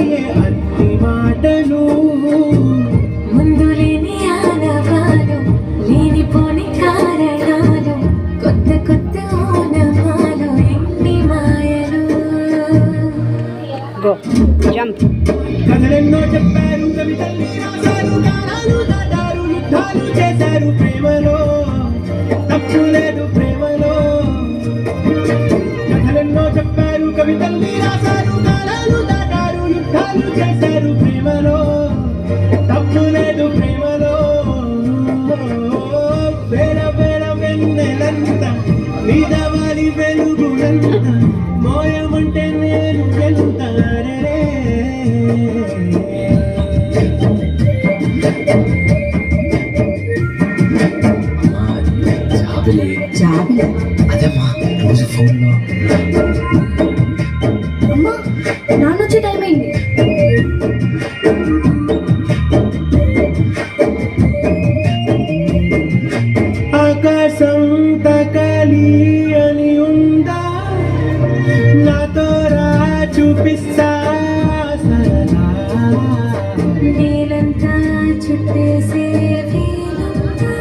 అయ్యే అన్ని మాటలు ముందు లేని ఆనవాలు లేనిపోని కారణాలు కొత్త కొత్త ఓనమాలు ఎన్ని మాయలు కథలెన్నో చెప్పారు కవితల్ని రాశారు గానాలు దాటారు యుద్ధాలు చేశారు ప్రేమలో తప్పు లేదు ప్రేమలో కథలెన్నో చెప్పారు కవితల్ని రాశారు గానాలు దాటారు యుద్ధాలు చేశారు ప్రేమలో తప్పు లేదు ప్రేమలో వేల వేల వెన్నెలంత వీధవాలి వెలుగులంత మోయమంటే నేను వెళ్తారే జాబిలి అదేమ్మా రోజు ఫోన్లో అమ్మా నాన్న వచ్చే టైం అయింది. ఆకాశం తకలి అని ఉందా నాతో రా చూపిస్తా సరదా నేలంతా చుట్టేసే వీలుందా?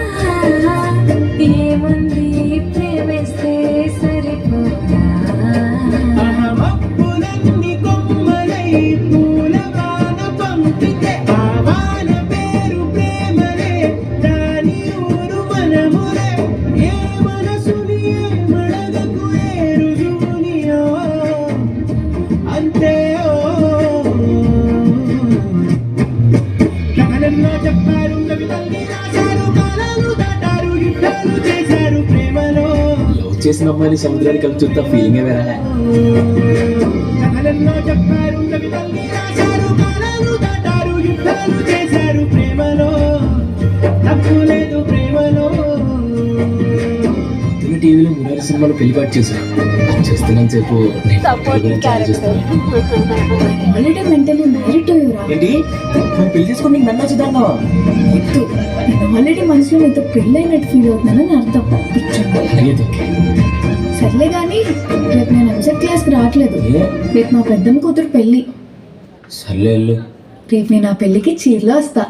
ఏముంది ప్రేమిస్తే సరిపోదా అహమప్పులన్నీ కొమ్మలై పూలవాన పంపితే ఆ వాన పేరు ప్రేమలే దాని ఊరు మనములే ఏ మనసుని ఏ మడగకు ఏ రుజువునియో అంతే కథలెన్నో చెప్పారు కవితల్ని రాశారు కాలాలు దాటారు యుద్ధాలు చేశారు ప్రేమలో లవ్ చేసిన అమ్మాయిని సముద్రానికి కలిపి చూస్తా ఫీలింగ్ వేరే కథలెన్నో చెప్పారు కవితల్ని రాశారు కాలాలు దాటారు యుద్ధాలు చేశారు ప్రేమలో తప్పు లేదు ప్రేమలో టీవీలో మురారి సినిమాలో పెళ్లి పాటు చేశాను అది చూస్తున్నాను సేపు ఆల్రెడీ మెంటలీ మ్యారీడ్ టు యువరా. ఏంటి మనం పెళ్లి చేసుకుని నీకు నన్ను వచ్చేదాన్నావా వద్దు, నేను ఆల్రెడీ మనసులో నీతో పెళ్ళైనట్టు ఫీల్ అవుతున్నానని అర్థం. అలాగే సర్లే కానీ రేపు నేను ఎంసెట్ క్లాస్కి రావట్లేదు. ఏ రేపు మా పెద్దమ్మ కూతురు పెళ్ళి. సర్లే వెళ్ళు రేపు నేను ఆ పెళ్ళికి చీరలో వస్తా.